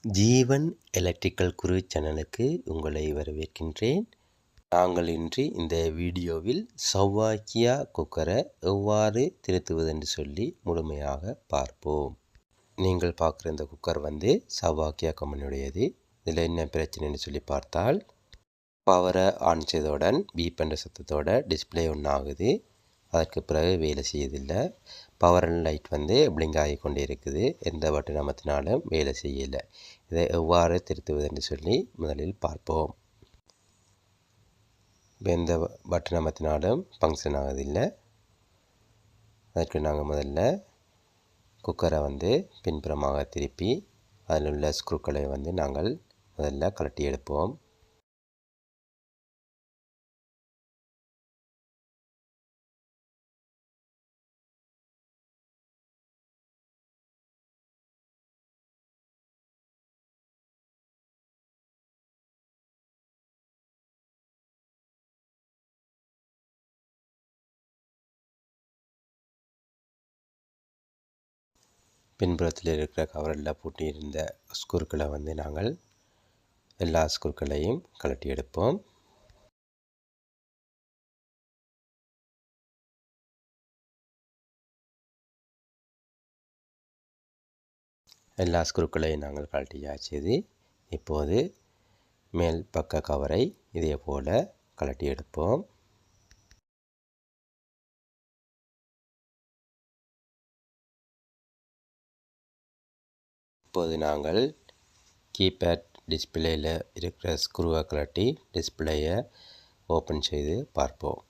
ஜீவன் electrical குரு சேனலுக்கு உங்களை வரவேற்கின்றேன். நாங்கள் இன்று இந்த வீடியோவில் சௌவாக்கியா குக்கரை எவ்வாறு திருத்துவதென்று சொல்லி முழுமையாக பார்ப்போம். நீங்கள் பார்க்குற இந்த குக்கர் சௌவாக்கியா கம்பெனியுடையது. இதில் என்ன பிரச்சனைன்னு சொல்லி பார்த்தால், பவரை ஆன் செய்தவுடன் பீப் என்ற சத்தத்தோட டிஸ்பிளே ஒன்றாகுது. அதற்கு பிறகு வேலை செய்யதில்லை. பவர் அண்ட் லைட் பிளிங்க் ஆகி கொண்டே இருக்குது. எந்த பட்டன் அமர்த்தினாலும் வேலை செய்யலை. இதை எவ்வாறு திருத்துவதென்று சொல்லி முதலில் பார்ப்போம். எந்த பட்டன் அமர்த்தினாலும் ஃபங்க்ஷன் ஆகுதில்லை. அதற்கு நாங்கள் முதல்ல குக்கரை பின்புறமாக திருப்பி அதில் உள்ள ஸ்க்ரூக்களை நாங்கள் முதல்ல கழட்டி எடுப்போம். பின்புறத்தில் இருக்கிற கவரில் பூட்டியிருந்த ஸ்க்ரூக்களை நாங்கள் எல்லா ஸ்க்ரூக்களையும் கழட்டி எடுப்போம். எல்லா ஸ்க்ரூக்களையும் நாங்கள் கழட்டியாச்சு. இப்போது மேல் பக்க கவரை இதே போல் கழட்டி எடுப்போம். இப்போது நாங்கள் கீபேட் டிஸ்பிளேயில் இருக்கிற ஸ்க்ரூவை கழட்டி டிஸ்பிளேயை ஓப்பன் செய்து பார்ப்போம்.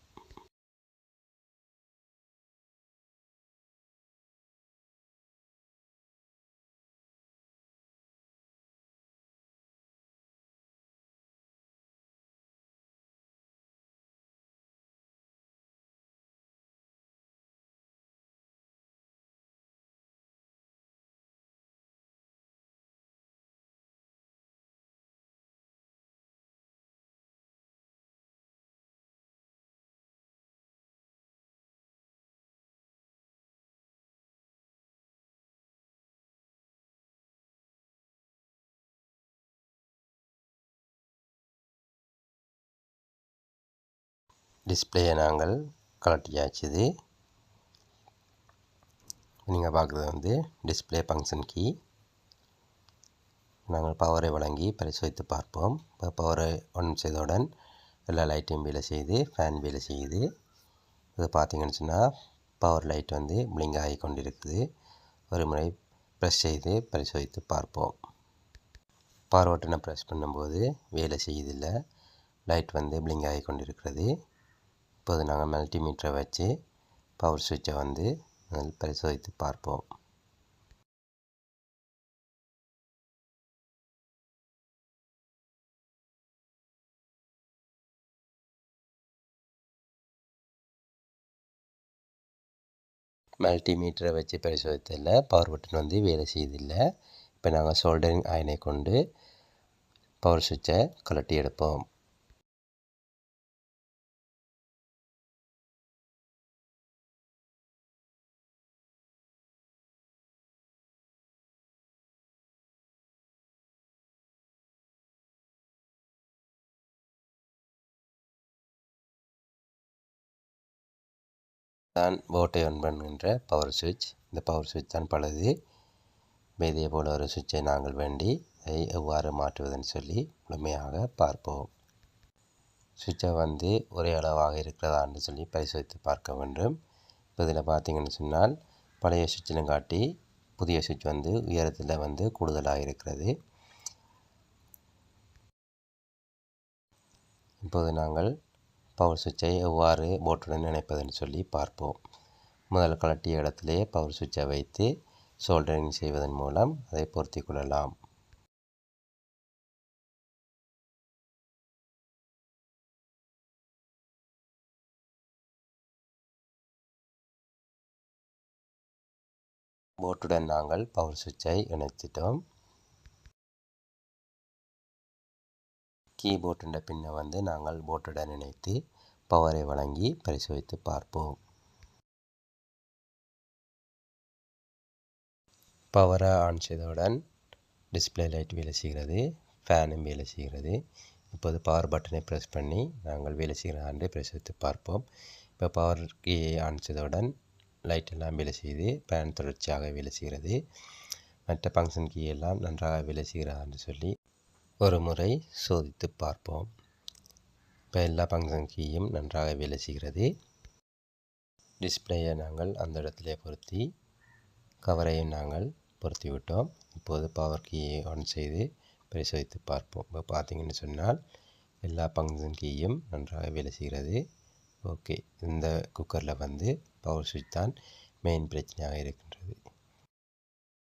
டிஸ்பிளேயை நாங்கள் கழட்டியாச்சு. நீங்கள் பார்க்குறது டிஸ்பிளே ஃபங்க்ஷன் கீ. நாங்கள் பவரை வழங்கி பரிசோதித்து பார்ப்போம். இப்போ பவரை ஆன் செய்தவுடன் எல்லா லைட்டையும் வேலை செய்து, ஃபேன் வேலை செய்யுது. இது பார்த்தீங்கன்னு சொன்னால் பவர் லைட் பிளிங்க் ஆகி கொண்டிருக்குது. ஒரு முறை ப்ரெஸ் செய்து பரிசோதித்து பார்ப்போம். பவர் பட்டனை ப்ரெஸ் பண்ணும்போது வேலை செய்யுதில்லை. லைட் பிளிங்க் ஆகி கொண்டிருக்கிறது. இப்போது நாங்கள் மல்டிமீட்டரை வச்சு பவர் சுவிட்சை பரிசோதித்து பார்ப்போம். மல்டிமீட்டரை வச்சு பரிசோதித்ததில் பவர் பட்டன் வேலை செய்யதில்லை. இப்போ நாங்கள் சோல்டரிங் அயனை கொண்டு பவர் சுவிட்சை கழட்டி எடுப்போம். தான் போட்டை ஆன் பண்ணுகின்ற பவர் சுவிட்ச். இந்த பவர் சுவிட்ச் தான் பழுது. இதே போல் ஒரு சுவிட்சை நாங்கள் வேண்டி அதை எவ்வாறு மாற்றுவதுன்னு சொல்லி முழுமையாக பார்ப்போம். சுவிட்சை ஒரே அளவாக இருக்கிறதான்னு சொல்லி பரிசோதித்து பார்க்க வேண்டும். இப்போ இதில் பார்த்தீங்கன்னு சொன்னால் பழைய சுவிட்சிலும் காட்டி புதிய சுவிட்ச் உயரத்தில் கூடுதலாக இருக்கிறது. இப்போது நாங்கள் பவர் சுவிட்சை எவ்வாறு போர்டுடன் இணைப்பதுன்னு சொல்லி பார்ப்போம். முதல் கழட்டிய இடத்திலே பவர் சுவிட்சை வைத்து சோல்டரிங் செய்வதன் மூலம் அதை பொருத்தி கொள்ளலாம். போர்டுடன் நாங்கள் பவர் சுவிட்சை இணைச்சிட்டோம். கீபோர்டுன்ற பின்னை நாங்கள் போர்டுடன் இணைத்து பவரை வழங்கி பரிசோதித்து பார்ப்போம். பவரை ஆன் செய்தவுடன் டிஸ்பிளே லைட் வேலை செய்கிறது, ஃபேனும் வேலை செய்கிறது. இப்போது பவர் பட்டனை ப்ரெஸ் பண்ணி நாங்கள் வேலை செய்கிறாண்டு பிரசவித்து பார்ப்போம். இப்போ பவர் கீயை ஆன் செய்தவுடன் லைட் எல்லாம் வேலை செய்து, ஃபேன் தொடர்ச்சியாக வேலை செய்கிறது. மற்ற ஃபங்க்ஷன் கீ எல்லாம் நன்றாக வேலை செய்கிறான்னு சொல்லி ஒரு முறை சோதித்து பார்ப்போம். இப்போ எல்லா ஃபங்க்ஷன் கீயும் நன்றாக வேலை செய்கிறது. டிஸ்பிளேயை நாங்கள் அந்த இடத்திலே பொருத்தி கவரையும் நாங்கள் பொருத்தி விட்டோம். இப்போது பவர் கீயை ஆன் செய்து பரிசோதித்து பார்ப்போம். இப்போ பார்த்தீங்கன்னு சொன்னால் எல்லா ஃபங்க்ஷன் கீயும் நன்றாக வேலை செய்கிறது. ஓகே, இந்த குக்கரில் பவர் சுவிட்ச் தான் மெயின் பிரச்சனையாக இருக்கின்றது.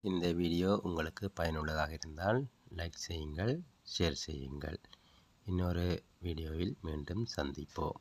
இந்த வீடியோ உங்களுக்கு பயனுள்ளதாக இருந்தால் லைக் செய்யுங்கள், ஷேர் செய்யுங்கள். இன்னொரு வீடியோவில் மீண்டும் சந்திப்போம்.